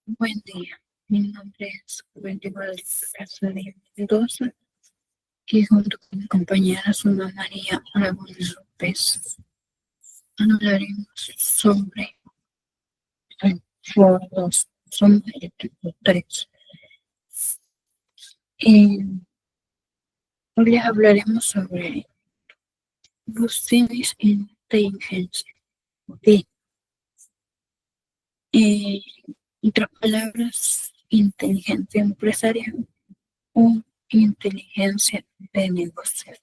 Buen día, mi nombre es Wendy Guadalupe Casadín Mendoza y junto con mi compañera Suna María Aragón López hablaremos sobre el foro 2, somos el equipo 3. Hoy les hablaremos sobre buzines e inteligencia. En otras palabras, inteligencia empresarial o inteligencia de negocios.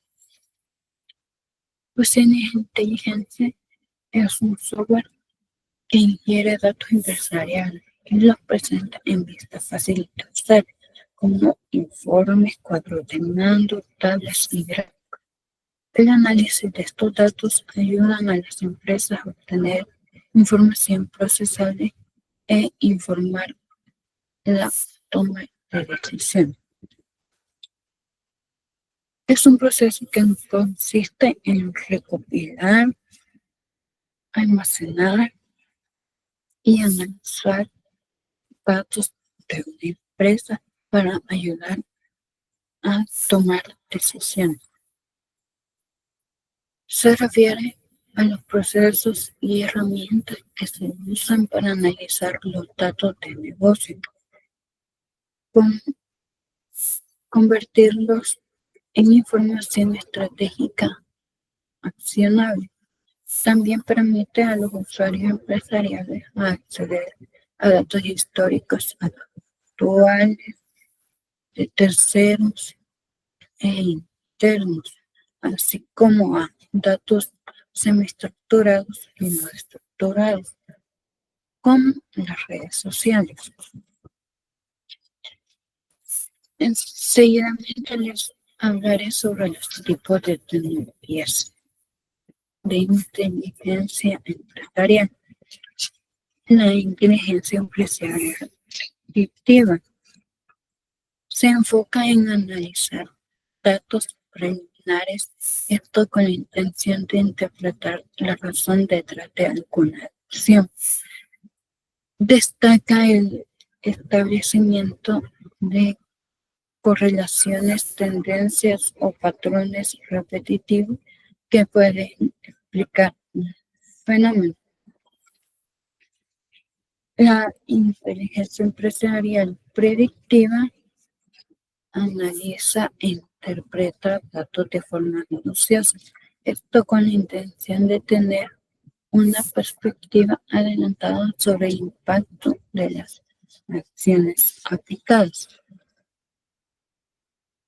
Buzines e inteligencia es un software que ingiere datos empresariales y los presenta en vista fácil de usar, como informes, cuadros de mando, tablas y gráficos. El análisis de estos datos ayudan a las empresas a obtener información procesable e informar la toma de decisión. Es un proceso que consiste en recopilar, almacenar y analizar datos de una empresa para ayudar a tomar decisiones. Se refiere a los procesos y herramientas que se usan para analizar los datos de negocio, convertirlos en información estratégica accionable. También permite a los usuarios empresariales acceder a datos históricos actuales de terceros e internos, así como a datos semiestructurados y no estructurados, como las redes sociales. Seguidamente les hablaré sobre los tipos de tecnologías de inteligencia empresarial. La inteligencia empresarial predictiva se enfoca en analizar datos preliminares, esto con la intención de interpretar la razón detrás de alguna acción. Destaca el establecimiento de correlaciones, tendencias o patrones repetitivos que pueden explicar un fenómeno. La inteligencia empresarial predictiva analiza e interpreta datos de forma minuciosa, esto con la intención de tener una perspectiva adelantada sobre el impacto de las acciones aplicadas.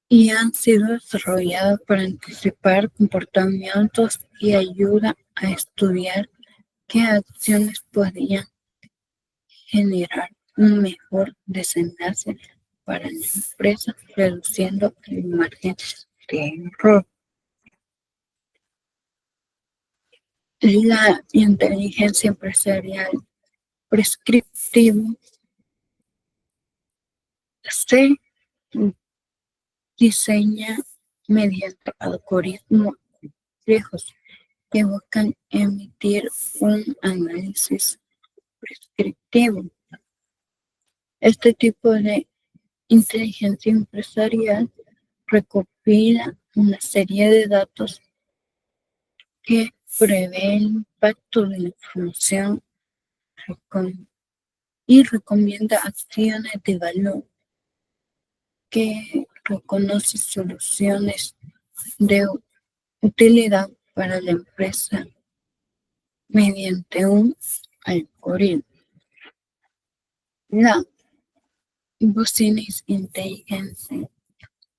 Y han sido desarrollados para anticipar comportamientos y ayuda a estudiar qué acciones podrían generar un mejor desenlace para la empresa, reduciendo el margen de error. La inteligencia empresarial prescriptiva se diseña mediante algoritmos complejos que buscan emitir un análisis prescriptivo. Este tipo de inteligencia empresarial recopila una serie de datos que prevé el impacto de la información y recomienda acciones de valor, que reconoce soluciones de utilidad para la empresa mediante un algoritmo. La Business Intelligence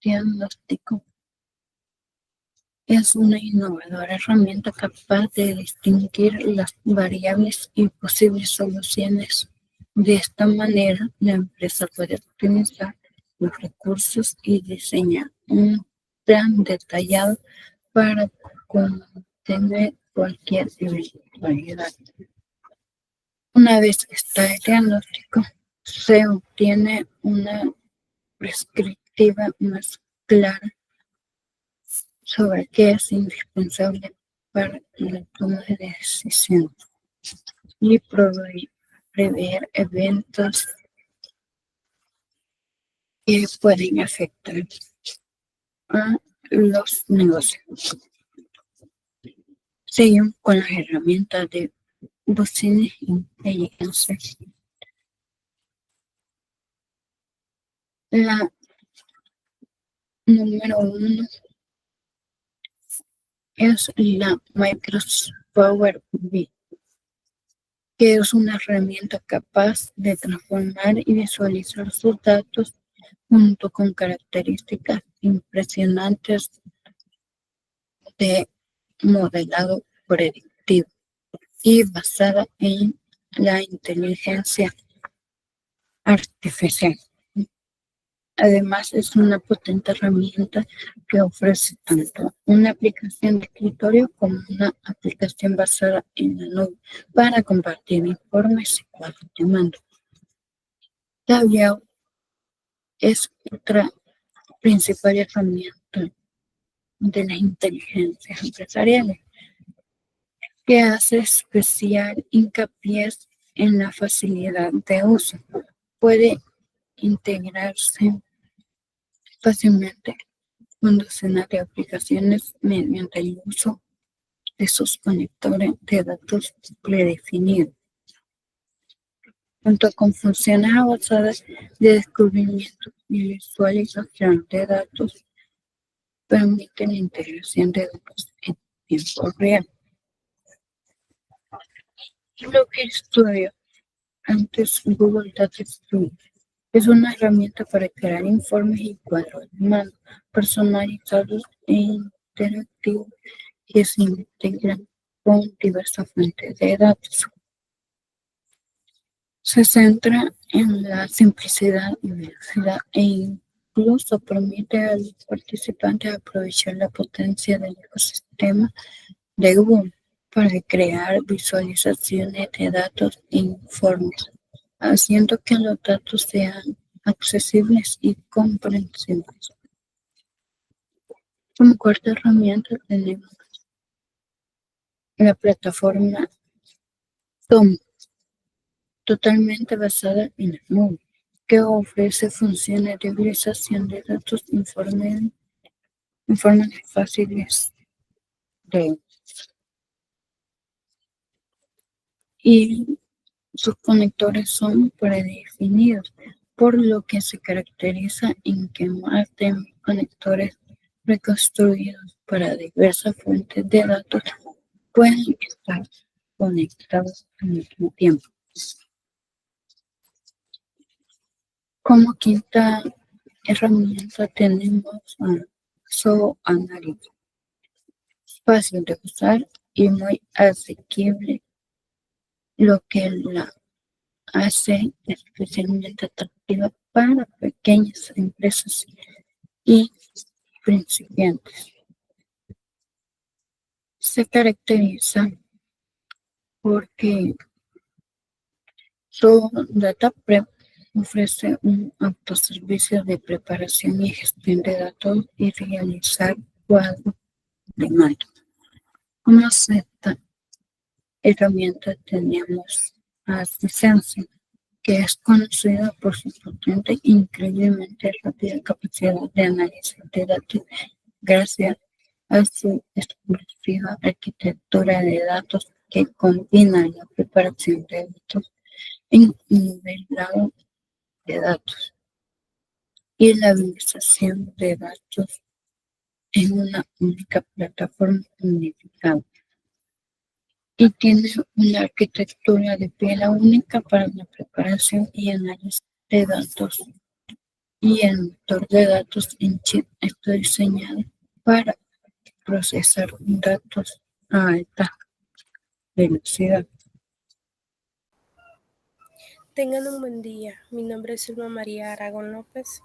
Diagnóstico es una innovadora herramienta capaz de distinguir las variables y posibles soluciones. De esta manera, la empresa puede optimizar los recursos y diseñar un plan detallado para contener cualquier eventualidad. Una vez que está el diagnóstico, se obtiene una perspectiva más clara sobre qué es indispensable para la toma de decisiones y prever eventos que pueden afectar a los negocios. Seguimos con las herramientas de Business Intelligence. La número 1 es la Microsoft Power BI, que es una herramienta capaz de transformar y visualizar sus datos junto con características impresionantes de modelado predictivo y basada en la inteligencia artificial. Además, es una potente herramienta que ofrece tanto una aplicación de escritorio como una aplicación basada en la nube para compartir informes y cuadros de mando. Tableau es otra principal herramienta de las inteligencias empresariales que hace especial hincapié en la facilidad de uso. Puede integrarse fácilmente con docenas de aplicaciones mediante el uso de sus conectores de datos predefinidos, junto con funciones avanzadas de descubrimiento y visualización de datos, permite la integración de datos en tiempo real. Looker Studio, antes Google Data Studio, es una herramienta para crear informes y cuadros de mando personalizados e interactivos que se integran con diversas fuentes de datos. Se centra en la simplicidad y velocidad e incluso permite a los participantes aprovechar la potencia del ecosistema de Google para crear visualizaciones de datos e informes, haciendo que los datos sean accesibles y comprensibles. Como cuarta herramienta tenemos la plataforma Tom, totalmente basada en la nube, que ofrece funciones de visualización de datos informes fáciles de y sus conectores son predefinidos, por lo que se caracteriza en que más de 1000 conectores reconstruidos para diversas fuentes de datos pueden estar conectados al mismo tiempo. Como quinta herramienta tenemos a Zoho-Analytics, fácil de usar y muy asequible, lo que la hace especialmente atractiva para pequeñas empresas y principiantes. Se caracteriza porque su Data Prep ofrece un autoservicio de preparación y gestión de datos y realizar cuadros de mando. Como sexta herramienta tenemos a Sense, que es conocida por su potente e increíblemente rápida capacidad de análisis de datos gracias a su exclusiva arquitectura de datos que combina la preparación de datos en nivelado de datos y la visualización de datos en una única plataforma unificada. Y tiene una arquitectura de pila única para la preparación y análisis de datos. Y el motor de datos en chip está diseñado para procesar datos a alta velocidad. Tengan un buen día. Mi nombre es Silva María Aragón López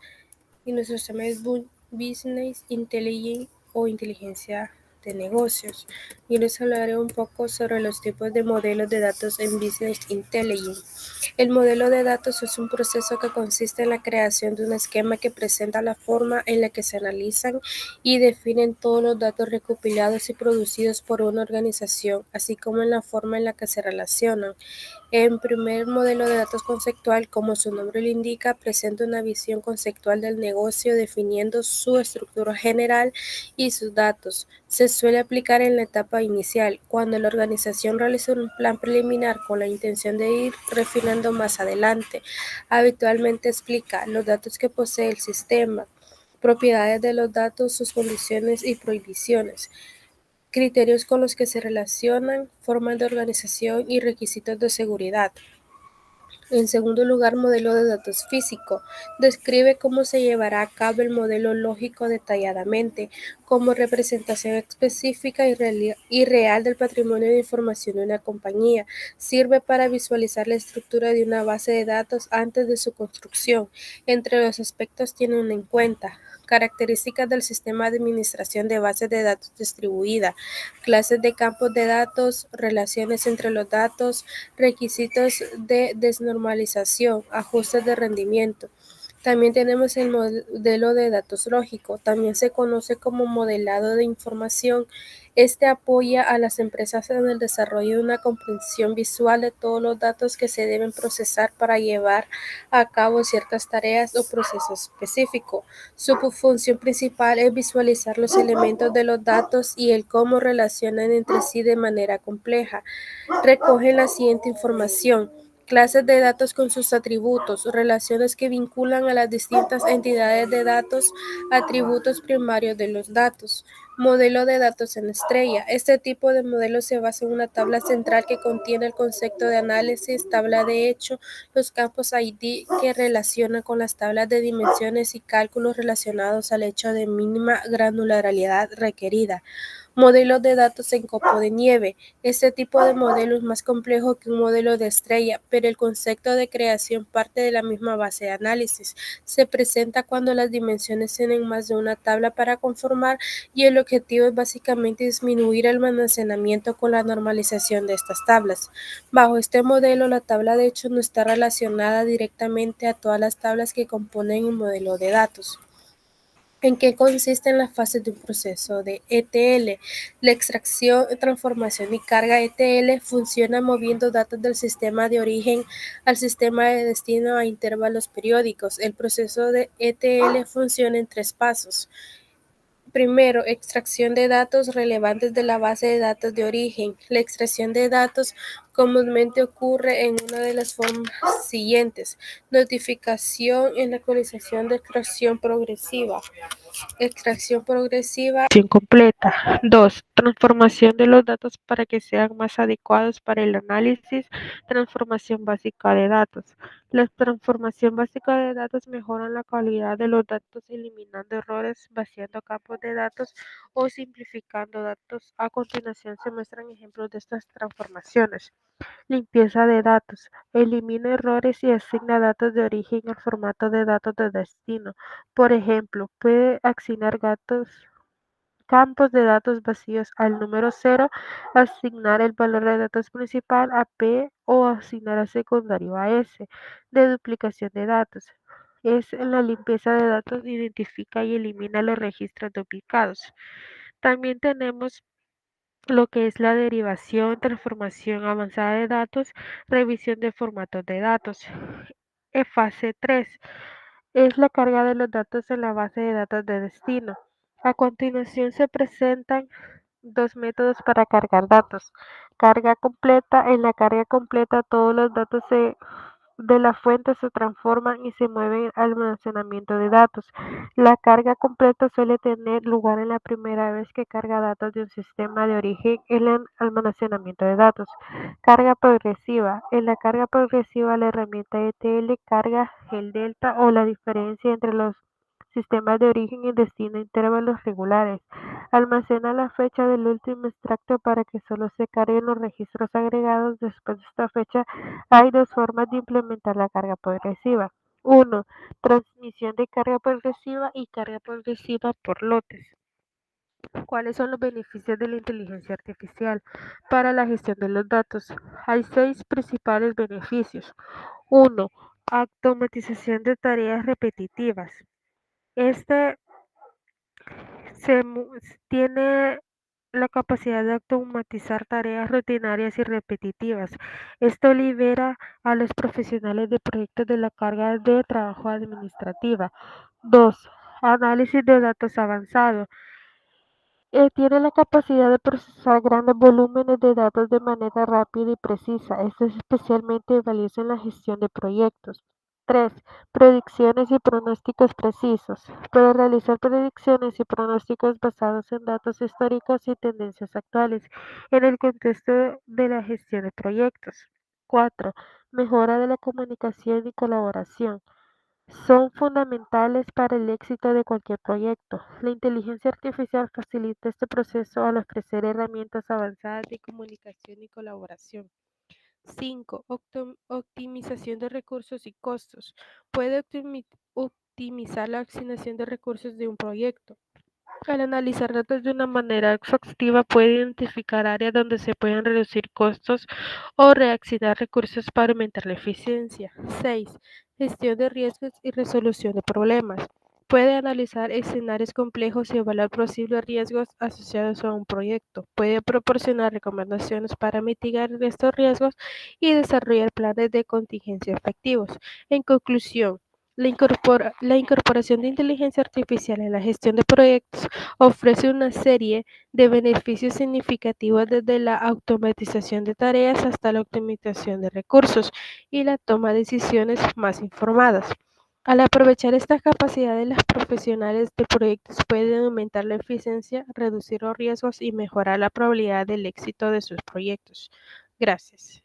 y nuestro tema es Business Intelligence o inteligencia de negocios. Yo les hablaré un poco sobre los tipos de modelos de datos en Business Intelligence. El modelo de datos es un proceso que consiste en la creación de un esquema que presenta la forma en la que se analizan y definen todos los datos recopilados y producidos por una organización, así como en la forma en la que se relacionan. En primer modelo de datos conceptual, como su nombre lo indica, presenta una visión conceptual del negocio definiendo su estructura general y sus datos. Se suele aplicar en la etapa inicial, cuando la organización realiza un plan preliminar con la intención de ir refinando más adelante. Habitualmente explica los datos que posee el sistema, propiedades de los datos, sus condiciones y prohibiciones, criterios con los que se relacionan, formas de organización y requisitos de seguridad. En segundo lugar, modelo de datos físico. Describe cómo se llevará a cabo el modelo lógico detalladamente, como representación específica y real del patrimonio de información de una compañía. Sirve para visualizar la estructura de una base de datos antes de su construcción. Entre los aspectos tiene en cuenta características del sistema de administración de bases de datos distribuida, clases de campos de datos, relaciones entre los datos, requisitos de desnormalización, ajustes de rendimiento. También tenemos el modelo de datos lógico, también se conoce como modelado de información. Este apoya a las empresas en el desarrollo de una comprensión visual de todos los datos que se deben procesar para llevar a cabo ciertas tareas o procesos específicos. Su función principal es visualizar los elementos de los datos y el cómo relacionan entre sí de manera compleja. Recogen la siguiente información: clases de datos con sus atributos, relaciones que vinculan a las distintas entidades de datos, atributos primarios de los datos. Modelo de datos en estrella. Este tipo de modelo se basa en una tabla central que contiene el concepto de análisis, tabla de hecho, los campos ID que relacionan con las tablas de dimensiones y cálculos relacionados al hecho de mínima granularidad requerida. Modelos de datos en copo de nieve. Este tipo de modelo es más complejo que un modelo de estrella, pero el concepto de creación parte de la misma base de análisis. Se presenta cuando las dimensiones tienen más de una tabla para conformar y el objetivo es básicamente disminuir el almacenamiento con la normalización de estas tablas. Bajo este modelo, la tabla de hecho no está relacionada directamente a todas las tablas que componen un modelo de datos. ¿En qué consisten las fases de un proceso de ETL? La extracción, transformación y carga ETL funciona moviendo datos del sistema de origen al sistema de destino a intervalos periódicos. El proceso de ETL funciona en 3 pasos. Primero, extracción de datos relevantes de la base de datos de origen. La extracción de datos comúnmente ocurre en una de las formas siguientes: notificación en la actualización de extracción progresiva. Extracción progresiva completa. 2. Transformación de los datos para que sean más adecuados para el análisis. Transformación básica de datos. La transformación básica de datos mejora la calidad de los datos eliminando errores, vaciando campos de datos o simplificando datos. A continuación se muestran ejemplos de estas transformaciones. Limpieza de datos. Elimina errores y asigna datos de origen al formato de datos de destino. Por ejemplo, puede asignar campos de datos vacíos al número 0, asignar el valor de datos principal a P o asignar al secundario a S. De duplicación de datos. Es la limpieza de datos, identifica y elimina los registros duplicados. También tenemos lo que es la derivación, transformación avanzada de datos, revisión de formatos de datos. Fase 3 es la carga de los datos en la base de datos de destino. A continuación se presentan 2 métodos para cargar datos. Carga completa. En la carga completa todos los datos de la fuente se transforman y se mueven al almacenamiento de datos. La carga completa suele tener lugar en la primera vez que carga datos de un sistema de origen en el almacenamiento de datos. Carga progresiva. En la carga progresiva, la herramienta ETL carga el delta o la diferencia entre los sistemas de origen y destino a intervalos regulares. Almacena la fecha del último extracto para que solo se carguen los registros agregados después de esta fecha. Hay 2 formas de implementar la carga progresiva. 1. Transmisión de carga progresiva y carga progresiva por lotes. ¿Cuáles son los beneficios de la inteligencia artificial para la gestión de los datos? Hay 6 principales beneficios. 1. Automatización de tareas repetitivas. Este se mu- tiene la capacidad de automatizar tareas rutinarias y repetitivas. Esto libera a los profesionales de proyectos de la carga de trabajo administrativa. 2. Análisis de datos avanzado. Tiene la capacidad de procesar grandes volúmenes de datos de manera rápida y precisa. Esto es especialmente valioso en la gestión de proyectos. 3. Predicciones y pronósticos precisos. Puede realizar predicciones y pronósticos basados en datos históricos y tendencias actuales en el contexto de la gestión de proyectos. 4. Mejora de la comunicación y colaboración son fundamentales para el éxito de cualquier proyecto. La inteligencia artificial facilita este proceso al ofrecer herramientas avanzadas de comunicación y colaboración. 5. Optimización de recursos y costos. Puede optimizar la asignación de recursos de un proyecto. Al analizar datos de una manera exhaustiva, puede identificar áreas donde se pueden reducir costos o reaccionar recursos para aumentar la eficiencia. 6. Gestión de riesgos y resolución de problemas. Puede analizar escenarios complejos y evaluar posibles riesgos asociados a un proyecto. Puede proporcionar recomendaciones para mitigar estos riesgos y desarrollar planes de contingencia efectivos. En conclusión, la incorporación de inteligencia artificial en la gestión de proyectos ofrece una serie de beneficios significativos desde la automatización de tareas hasta la optimización de recursos y la toma de decisiones más informadas. Al aprovechar estas capacidades, los profesionales de proyectos pueden aumentar la eficiencia, reducir los riesgos y mejorar la probabilidad del éxito de sus proyectos. Gracias.